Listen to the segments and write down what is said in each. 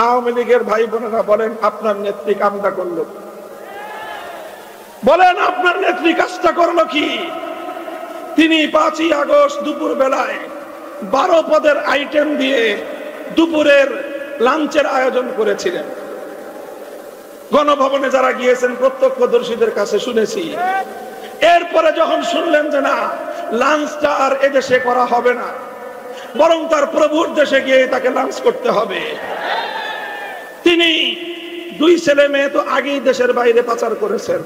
আওয়ামী লীগের ভাই বোনেরা বলেন, আপনার নেত্রী কামটা করলো, বলেন আপনার নেত্রী কাজটা করলো কি? তিনি 5ই আগস্ট দুপুর বেলায় 12 পদের আইটেম দিয়ে দুপুরের লাঞ্চের আয়োজন করেছিলেন। গণভবনে যারা গিয়েছেন প্রত্যক্ষদর্শীদের কাছে শুনেছি। এরপরে যখন শুনলেন যে না, লাঞ্চটা আর এদেশে করা হবে না, বরং তার প্রভুর দেশে গিয়ে তাকে লাঞ্চ করতে হবে, তিনি 2 ছেলে মেয়ে তো আগেই দেশের বাইরে পাচার করেছেন।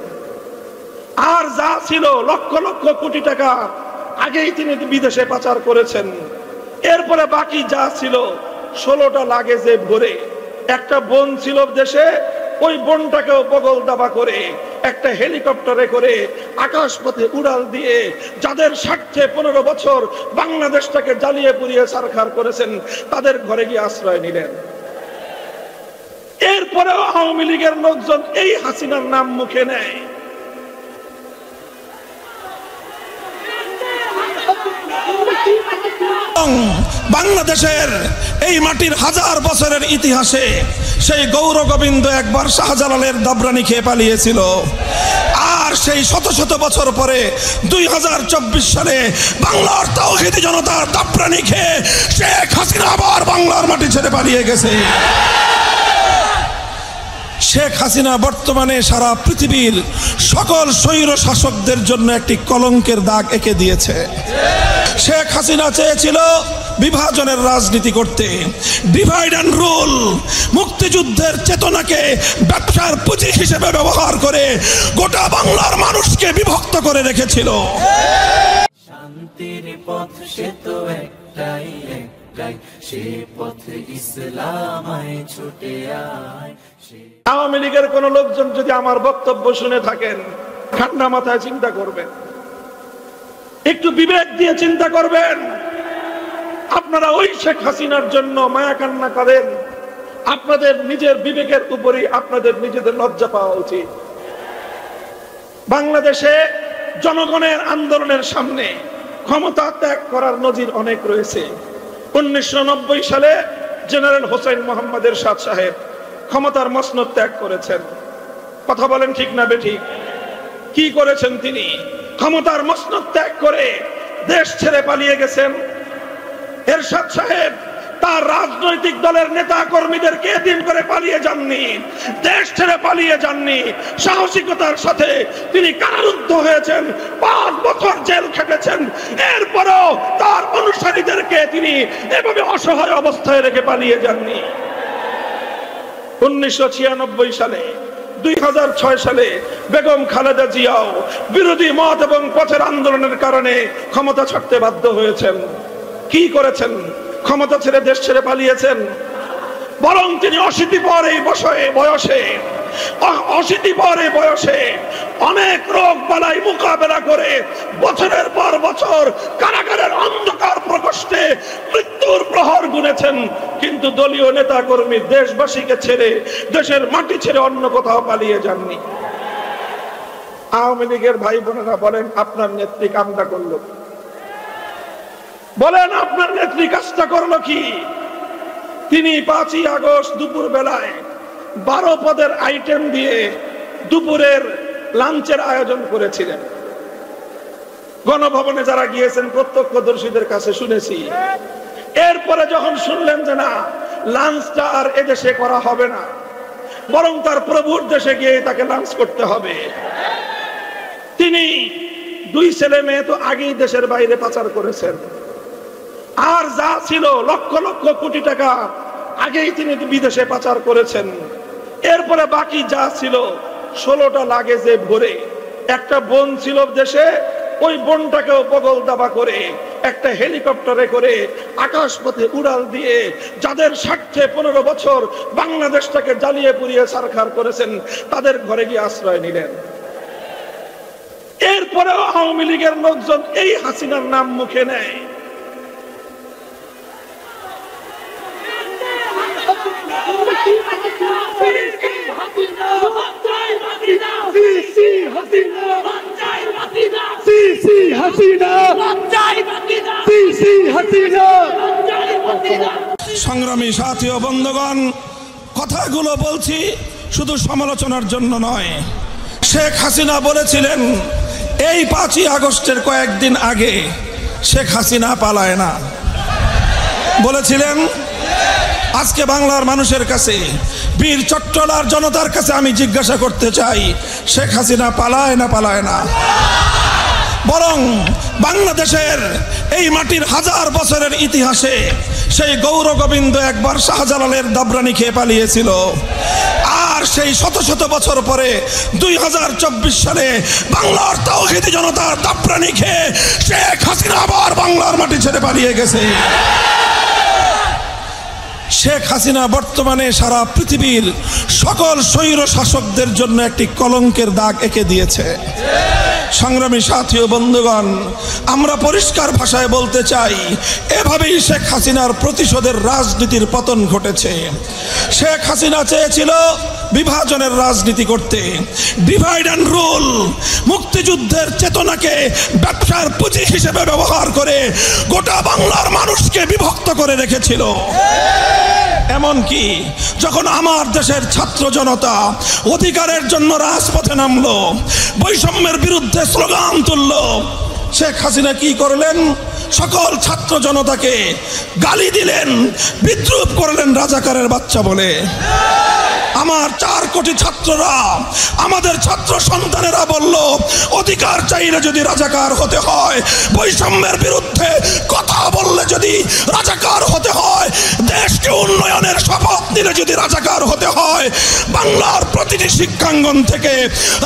আর যা ছিল লক্ষ লক্ষ কোটি টাকা আগেই তিনি বিদেশে পাচার করেছেন। এরপরে বাকি যা ছিল 16টা লাগেজে ভরে একটা বোন ছিল দেশে, ওই বোনটাকেও বগল দাবা করে একটা হেলিকপ্টারে করে আকাশপথে উড়াল দিয়ে যাদের স্বার্থে 15 বছর বাংলাদেশটাকে জ্বালিয়ে পুড়িয়ে ছারখার করেছেন, তাদের ঘরে গিয়ে আশ্রয় নিলেন। এরপরেও আওয়ামী লীগের লোকজন এই হাসিনার নাম মুখে নেয়। বাংলাদেশের এই মাটির 1000 বছরের ইতিহাসে সেই গৌর গোবিন্দ একবার শাহজালালের দাবরানি খেয়ে পালিয়েছিল, আর সেই শত শত বছর পরে 2024 সালে বাংলার তাওহীদি জনতার দাবরানি খেয়ে শেখ হাসিনা আবার বাংলার মাটি ছেড়ে পালিয়ে গেছে। শেখ হাসিনা বর্তমানে সারা পৃথিবীর সকল স্বৈর শাসকদের জন্য একটি কলঙ্কের দাগ এঁকে দিয়েছে। শেখ হাসিনা চেয়েছিল বিভাজনের রাজনীতি করতে, ডিভাইড অ্যান্ড রুল, মুক্তিযুদ্ধের চেতনাকে ব্যবসার পুঁজি হিসেবে ব্যবহার করে গোটা বাংলার মানুষকে বিভক্ত করে রেখেছিল। শান্তির পথ সে তো একটাই, সে পথে ইসলামায় ছুটে আয়। আওয়ামী লীগের কোন লোকজন যদি আমার বক্তব্য শুনে থাকেন, ঠান্ডা মাথায় চিন্তা করবেন, একটু বিবেক দিয়ে চিন্তা করবেন। আপনারা ওই শেখ হাসিনার জন্য মায়া কান্না করেন, আপনাদের নিজের বিবেকের উপরই আপনাদের নিজেদের লজ্জা পাওয়া উচিত। বাংলাদেশে জনগণের আন্দোলনের সামনে ক্ষমতা ত্যাগ করার নজির অনেক রয়েছে। 1990 সালে জেনারেল হোসেন মোহাম্মদ এরশাদ সাহেব ক্ষমতার মসনদ ত্যাগ করেছেন। কথা বলেন ঠিক না বেঠিক? কি করেছেন তিনি? ক্ষমতার মসনদ ত্যাগ করে দেশ ছেড়ে পালিয়ে গেছেন। এরশাদ সাহেব তার রাজনৈতিক দলের নেতা কর্মীদেরকে এতিম করে পালিয়ে যাননি, দেশ ছেড়ে পালিয়ে যাননি। সাহসিকতার সাথে তিনি কারারুদ্ধ হয়েছেন, 5 বছর জেল খেটেছেন। এরপরও তার অনুসারীদেরকে তিনি এভাবে অসহায় অবস্থায় রেখে পালিয়ে যাননি। 1996 সালে 2006 সালে বেগম খালেদা জিয়াও বিরোধী মত এবং পথের আন্দোলনের কারণে ক্ষমতা ছাড়তে বাধ্য হয়েছেন। কি করেছেন? ক্ষমতা ছেড়ে দেশ ছেড়ে পালিয়েছেন। বরং তিনি 80 পর এই বয়সে অনেক রোগ বালাই মোকাবেলা করে বছরের পর বছর কারাগারের অন্ধকার প্রকোষ্ঠে মৃত্যুর প্রহর গুনেছেন। কিন্তু দলীয় নেতা কর্মী দেশবাসীকে ছেড়ে, দেশের মাটি ছেড়ে অন্য কোথাও পালিয়ে যাননি। আওয়ামী লীগের ভাই বোনেরা বলেন, আপনার নেত্রী কামটা করলো, বলেন আপনার নেত্রী কাজটা করলো কি? তিনি 5ই আগস্ট দুপুর বেলায় 12 পদের আইটেম দিয়ে দুপুরের লাঞ্চের আয়োজন করেছিলেন। গণভবনে যারা গিয়েছেন প্রত্যক্ষদর্শীদের কাছে শুনেছি। এরপরে যখন শুনলেন যে না, লাঞ্চটা আর এদেশে করা হবে না, বরং তার প্রভুর দেশে গিয়ে তাকে লাঞ্চ করতে হবে, তিনি 2 ছেলে মেয়ে তো আগেই দেশের বাইরে পাচার করেছেন। আর যা ছিল লক্ষ লক্ষ কোটি টাকা আগেই তিনি বিদেশে পাচার করেছেন। এরপরে বাকি যা ছিল 16টা লাগেজে ভরে একটা বোন ছিল দেশে, ওই বোনটাকেও বগল দাবা করে একটা হেলিকপ্টারে করে আকাশপথে উড়াল দিয়ে যাদের স্বার্থে 15 বছর বাংলাদেশটাকে জ্বালিয়ে পুড়িয়ে ছারখার করেছেন, তাদের ঘরে গিয়ে আশ্রয় নিলেন। এরপরেও আওয়ামী লীগের লোকজন এই হাসিনার নাম মুখে নেয়। সংগ্রামী সাথী ও বন্ধুগণ, কথাগুলো বলছি শুধু সমালোচনার জন্য নয়। শেখ হাসিনা বলেছিলেন এই 5ই আগস্টের কয়েকদিন আগে শেখ হাসিনা পালায় না, বলেছিলেন। আজকে বাংলার মানুষের কাছে, বীর চট্টলার জনতার কাছে আমি জিজ্ঞাসা করতে চাই, শেখ হাসিনা পালায় না পালায় না? বরং বাংলাদেশের এই মাটির 1000 বছরের ইতিহাসে সেই গৌর গোবিন্দ একবার শাহজালালের দাবরানি খেয়ে পালিয়েছিল, আর সেই শত শত বছর পরে 2024 সালে বাংলার তাওহীদি জনতার দাবরানি খেয়ে শেখ হাসিনা আবার বাংলার মাটি ছেড়ে পালিয়ে গেছে। শেখ হাসিনা বর্তমানে সারা পৃথিবীর সকল স্বৈর শাসকদের জন্য একটি কলঙ্কের দাগ এঁকে দিয়েছে। সংগ্রামী সাথী ও বন্ধুগণ, আমরা পরিষ্কার ভাষায় বলতে চাই, এভাবেই শেখ হাসিনার প্রতিশোধের রাজনীতির পতন ঘটেছে। শেখ হাসিনা চেয়েছিল বিভাজনের রাজনীতি করতে, ডিভাইড অ্যান্ড রুল, মুক্তিযুদ্ধের চেতনাকে ব্যবসার পুঁজি হিসেবে ব্যবহার করে গোটা বাংলার মানুষকে বিভক্ত করে রেখেছিল। এমনকি যখন আমার দেশের ছাত্র জনতা অধিকারের জন্য রাজপথে নামলো, বৈষম্যের বিরুদ্ধে স্লোগান তুললো, শেখ হাসিনা কি করলেন? সকল ছাত্র জনতাকে গালি দিলেন, বিদ্রুপ করলেন রাজাকারের বাচ্চা বলে। আমার 4 কোটি ছাত্ররা, আমাদের ছাত্র সন্তানেরা বলল, অধিকার চাইলে যদি রাজাকার হতে হয়, বৈষম্যের বিরুদ্ধে কথা বললে যদি রাজাকার হতে হয়, দেশকে উন্নয়নের শপথ নিলে যদি রাজাকার হতে হয়, বাংলার প্রতিটি শিক্ষাঙ্গন থেকে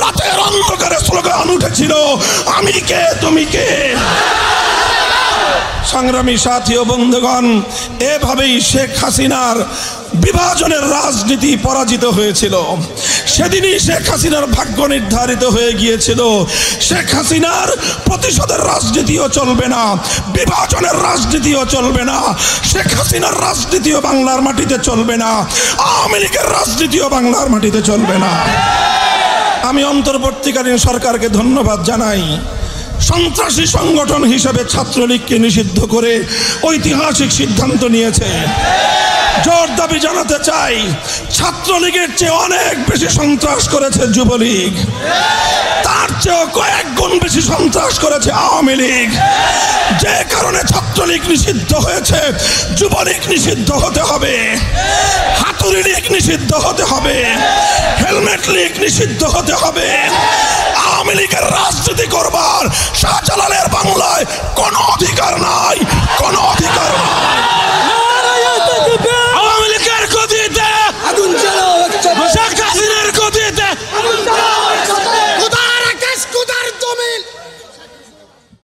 রাতের অন্ধকারে স্লোগান উঠেছিল, আমি কে তুমি কে। সংগ্রামী সাথী ও বন্ধুগণ, এভাবেই শেখ হাসিনার বিভাজনের রাজনীতি পরাজিত হয়েছিল। সেদিনই শেখ হাসিনার ভাগ্য নির্ধারিত হয়ে গিয়েছিল। শেখ হাসিনার প্রতিশোধের রাজনীতিও চলবে না, বিভাজনের রাজনীতিও চলবে না, শেখ হাসিনার রাজনীতিও বাংলার মাটিতে চলবে না, আওয়ামী লীগের রাজনীতিও বাংলার মাটিতে চলবে না। আমি অন্তর্বর্তীকালীন সরকারকে ধন্যবাদ জানাই। সন্ত্রাসী সংগঠন হিসেবে ছাত্রলীগকে নিষিদ্ধ করে ঐতিহাসিক সিদ্ধান্ত নিয়েছে। জোর দাবি জানাতে চাই, ছাত্রলীগের চেয়ে অনেক বেশি সন্ত্রাস করেছে যুবলীগ, তার চেয়েও কয়েক গুণ বেশি সন্ত্রাস করেছে আওয়ামী লীগ। যে কারণে ছাত্রলীগ নিষিদ্ধ হয়েছে, যুবলীগ নিষিদ্ধ হতে হবে, হাতুড়ি লীগ নিষিদ্ধ হতে হবে, হেলমেট লীগ নিষিদ্ধ হতে হবে। আওয়ামী লীগের রাজনীতি করবার শাহজালালের বাংলায় কোনো অধিকার নাই, কোনো অধিকার নাই।